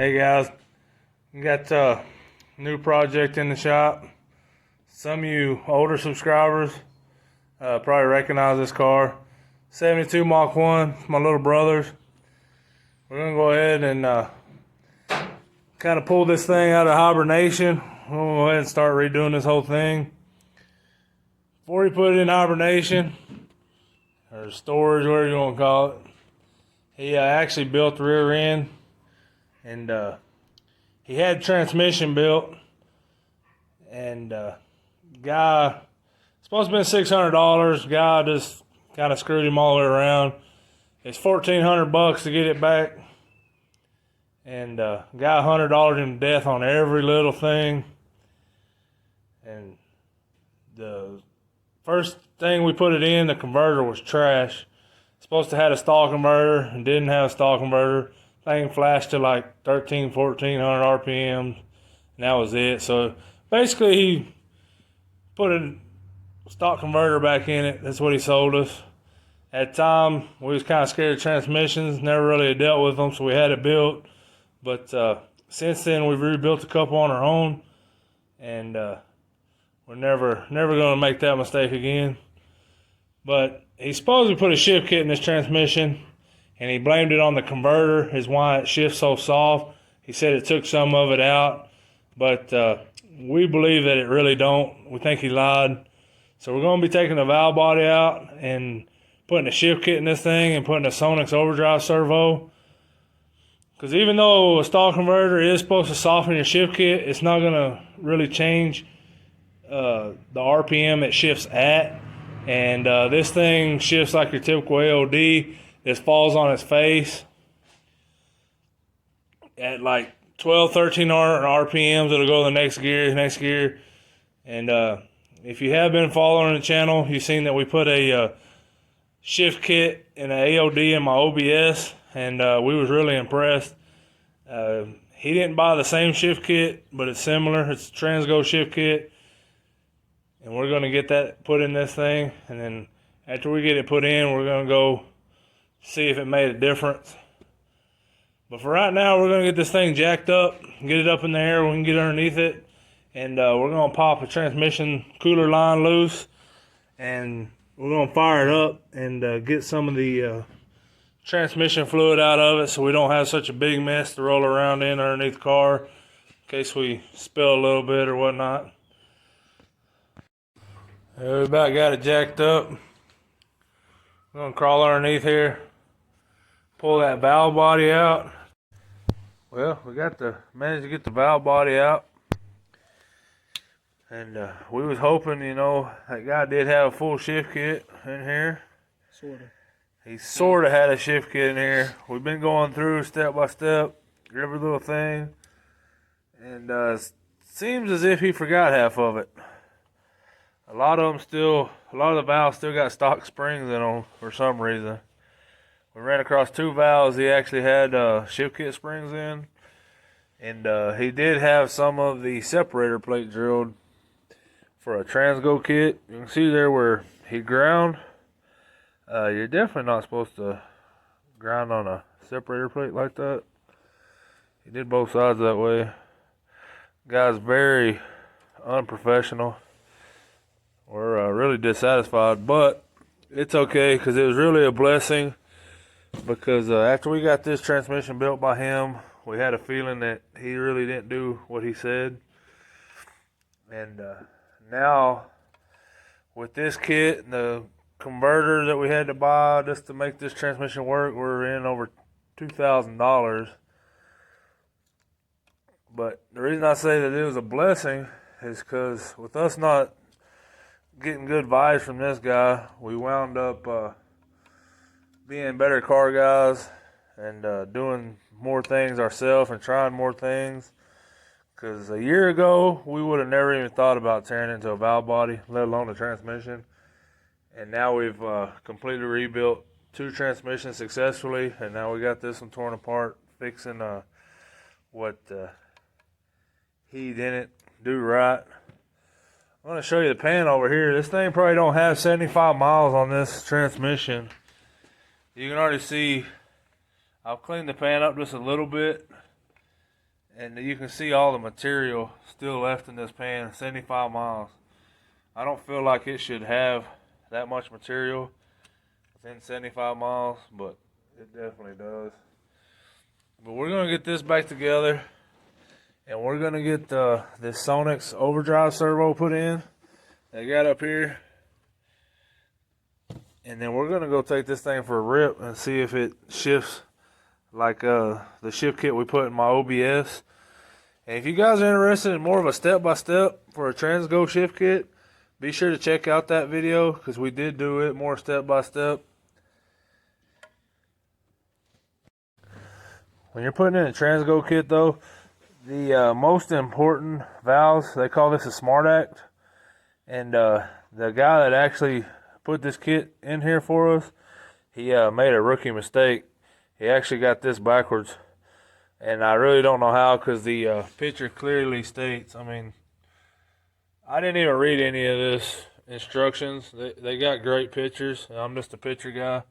Hey guys, we got a new project in the shop. Some of you older subscribers probably recognize this car. 72 Mach 1, my little brother's. We're going to go ahead and kind of pull this thing out of hibernation. We're going to go ahead and start redoing this whole thing. Before you put it in hibernation, or storage, whatever you want to call it, he actually built the rear end. And he had transmission built, and guy, supposed to be $600. Guy just kind of screwed him all the way around. It's $1,400 to get it back, and guy $100 him to death on every little thing. And the first thing we put it in, the converter was trash. Supposed to have a stall converter and didn't have a stall converter. Thing flashed to like 1,400 RPMs, and that was it. So basically, he put a stock converter back in it. That's what he sold us. At the time, we was kind of scared of transmissions. Never really dealt with them, so we had it built. But since then, we've rebuilt a couple on our own, and we're never going to make that mistake again. But he supposedly put a shift kit in this transmission, and he blamed it on the converter, is why it shifts so soft. He said it took some of it out, but we believe that it really don't. We think he lied. So we're going to be taking the valve body out and putting a shift kit in this thing and putting a Sonix overdrive servo. Because even though a stall converter is supposed to soften your shift kit, it's not going to really change the RPM it shifts at. And this thing shifts like your typical AOD. This falls on its face at like 1,200-1,300 RPMs. It'll go to the next gear. And if you have been following the channel, you've seen that we put a shift kit and an AOD in my OBS, and we was really impressed. He didn't buy the same shift kit, but it's similar. It's a transgo shift kit, and we're going to get that put in this thing. And then after we get it put in, we're going to go see if it made a difference. But for right now, we're going to get this thing jacked up, get it up in the air, we can get underneath it, and we're going to pop a transmission cooler line loose, and we're going to fire it up and get some of the transmission fluid out of it so we don't have such a big mess to roll around in underneath the car in case we spill a little bit or whatnot. We about got it jacked up. We're going to crawl underneath here, pull that valve body out. Well, we managed to get the valve body out, and we was hoping, that guy did have a full shift kit in here. He sort of had a shift kit in here. We've been going through step by step, every little thing, and seems as if he forgot half of it. A lot of the valves still got stock springs in them for some reason. We ran across two valves he actually had shift kit springs in, and he did have some of the separator plate drilled for a transgo kit. You can see there where he ground. You're definitely not supposed to ground on a separator plate like that. He did both sides that way. Guy's very unprofessional. We're really dissatisfied, but it's okay because it was really a blessing. Because after we got this transmission built by him, we had a feeling that he really didn't do what he said. And now, with this kit and the converter that we had to buy just to make this transmission work, we're in over $2,000. But the reason I say that it was a blessing is because with us not getting good vibes from this guy, we wound up being better car guys and doing more things ourselves and trying more things. Because a year ago, we would have never even thought about tearing into a valve body, let alone a transmission. And now we've completely rebuilt 2 transmissions successfully, and now we got this one torn apart, fixing what he didn't do right. I'm going to show you the pan over here. This thing probably don't have 75 miles on this transmission. You can already see I've cleaned the pan up just a little bit. And you can see all the material still left in this pan, 75 miles. I don't feel like it should have that much material within 75 miles, but it definitely does. But we're going to get this back together, and we're going to get this Sonic's overdrive servo put in. They got up here. And then we're going to go take this thing for a rip and see if it shifts like the shift kit we put in my OBS. And if you guys are interested in more of a step-by-step for a transgo shift kit, be sure to check out that video because we did do it more step-by-step. When you're putting in a transgo kit though, the most important valves, they call this a smart act. And the guy that actually put this kit in here for us, he made a rookie mistake. He actually got this backwards. And I really don't know how because the picture clearly states, I mean, I didn't even read any of this instructions. They got great pictures. I'm just a picture guy.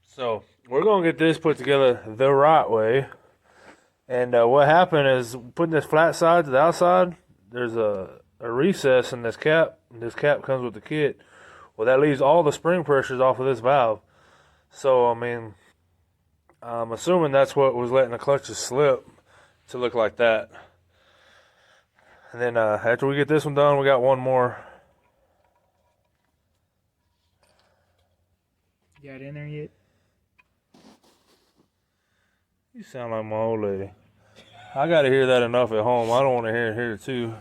So we're going to get this put together the right way. And what happened is putting this flat side to the outside, there's a recess in this cap. This cap comes with the kit. Well, that leaves all the spring pressures off of this valve. So, I mean, I'm assuming that's what was letting the clutches slip to look like that. And then after we get this one done, we got one more. You got it in there yet? You sound like my old lady. I got to hear that enough at home. I don't want to hear it here too.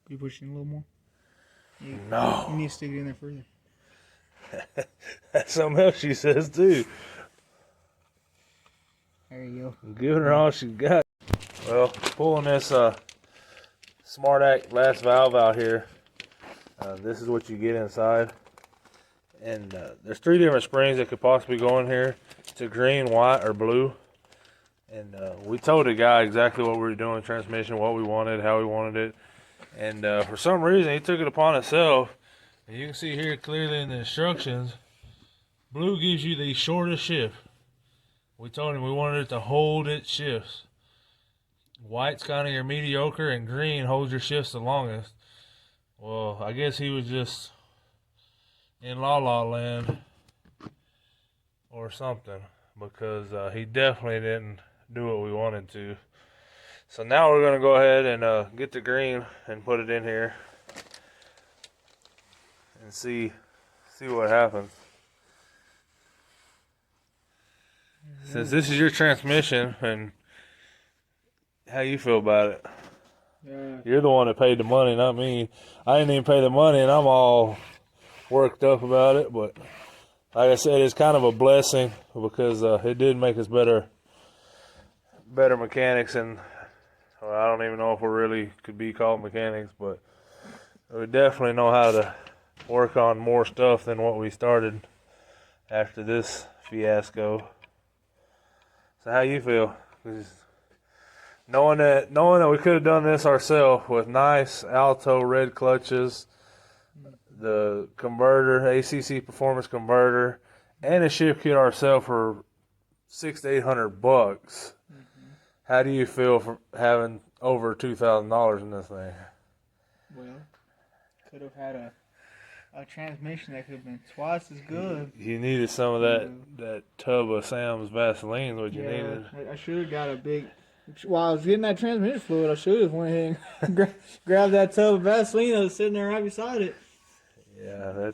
You pushing a little more? No. You need to stick it in there further. That's something else she says too. There you go. Giving her all she got. Well, pulling this Smart Act last valve out here. This is what you get inside. And there's 3 different springs that could possibly go in here. It's a green, white, or blue. And we told the guy exactly what we were doing, transmission, what we wanted, how we wanted it. And for some reason, he took it upon himself. And you can see here clearly in the instructions, blue gives you the shortest shift. We told him we wanted it to hold its shifts. White's kind of your mediocre, and green holds your shifts the longest. Well, I guess he was just in La La Land or something, because he definitely didn't do what we wanted to. So now we're going to go ahead and get the green and put it in here and see what happens. Since this is your transmission, and how you feel about it? You're the one that paid the money, not me. I didn't even pay the money, and I'm all worked up about it. But like I said, it's kind of a blessing because it did make us better mechanics, and well, I don't even know if we really could be called mechanics, but we definitely know how to work on more stuff than what we started after this fiasco. So how you feel? 'Cause knowing that we could have done this ourselves with nice Alto red clutches, the converter, ACC performance converter, and a shift kit ourselves for $600 to $800. How do you feel for having over $2,000 in this thing? Well, could have had a transmission that could have been twice as good. You needed some of that tub of Sam's Vaseline, what you needed. I should have got a big. While I was getting that transmission fluid, I should have went ahead and grabbed that tub of Vaseline that was sitting there right beside it. Yeah,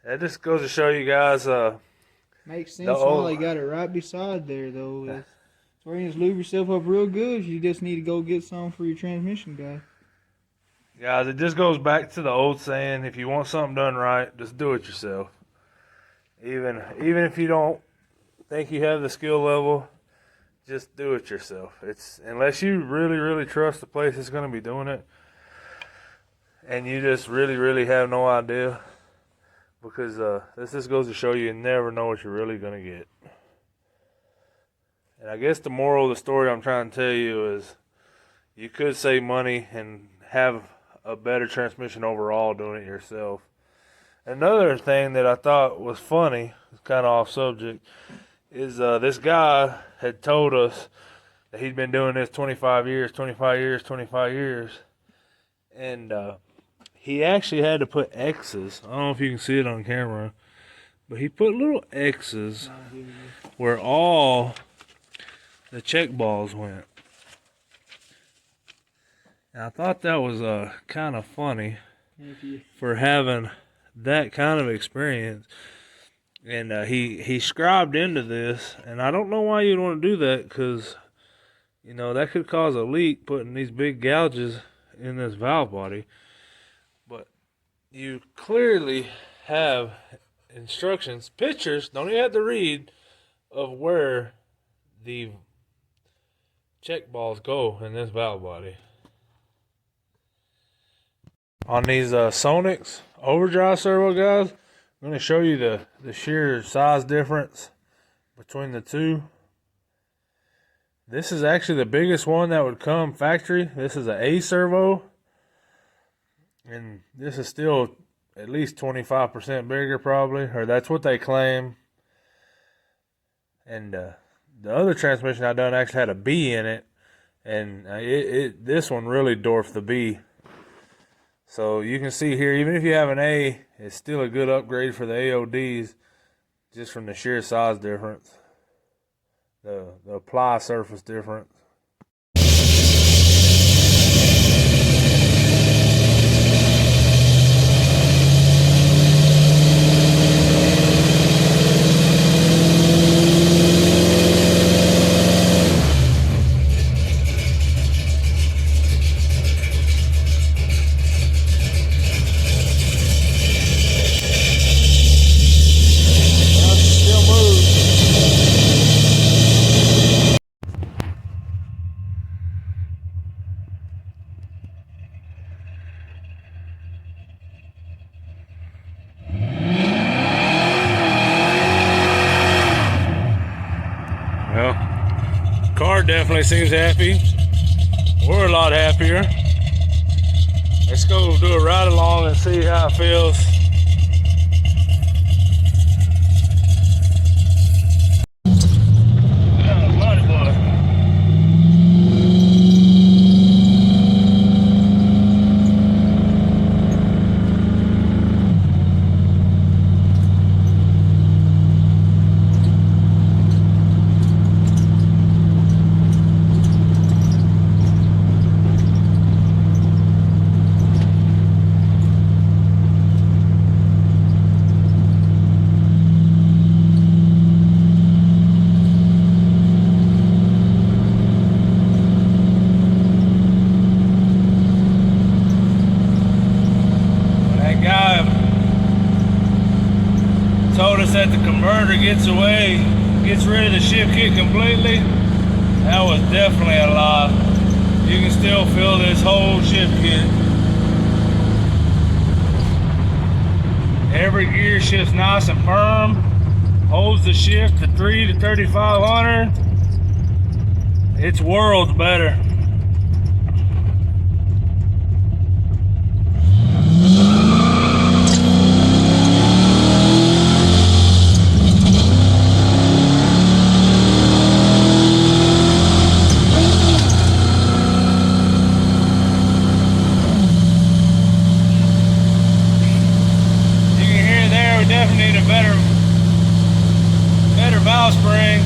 that just goes to show you guys. Makes sense why they got it right beside there, though. It's where you just lube yourself up real good. You just need to go get some for your transmission guy. Guys, it just goes back to the old saying: if you want something done right, just do it yourself. Even if you don't think you have the skill level, just do it yourself. It's unless you really, really trust the place that's going to be doing it, and you just really, really have no idea, because this just goes to show you never know what you're really going to get. And I guess the moral of the story I'm trying to tell you is you could save money and have a better transmission overall doing it yourself. Another thing that I thought was funny, kind of off subject, is this guy had told us that he'd been doing this 25 years, 25 years, 25 years. And he actually had to put X's. I don't know if you can see it on camera, but he put little X's where all the check balls went. And I thought that was kind of funny for having that kind of experience. And he scribed into this, and I don't know why you'd want to do that, because you know that could cause a leak, putting these big gouges in this valve body. But you clearly have instructions, pictures, don't even have to read, of where the check balls go in this valve body. On these Sonics overdrive servo, guys, I'm going to show you the sheer size difference between the two. This is actually the biggest one that would come factory. This is an A servo, and this is still at least 25% bigger probably, or that's what they claim. And the other transmission I done actually had a B in it, and this one really dwarfed the B. So you can see here, even if you have an A, it's still a good upgrade for the AODs, just from the sheer size difference, the apply surface difference. Well, car definitely seems happy. We're a lot happier. Let's go do a ride along and see how it feels. Told us that the converter gets rid of the shift kit completely. That was definitely a lie. You can still feel this whole shift kit. Every gear shifts nice and firm, holds the shift to 3 to 3,500. It's worlds better. Definitely need a better valve springs.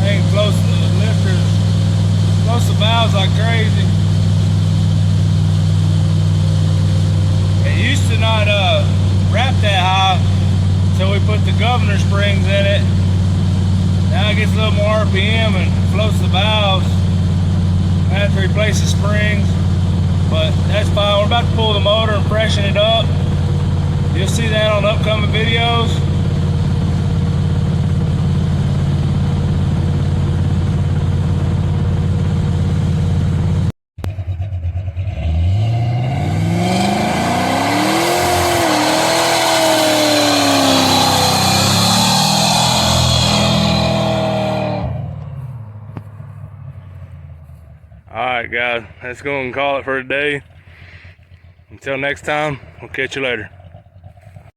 Thing floats the lifters, floats the valves like crazy. It used to not wrap that high until we put the governor springs in it. Now it gets a little more RPM and floats the valves. I have to replace the springs. But that's fine. We're about to pull the motor and freshen it up. You'll see that on upcoming videos. Alright guys, let's go and call it for a day. Until next time, we'll catch you later.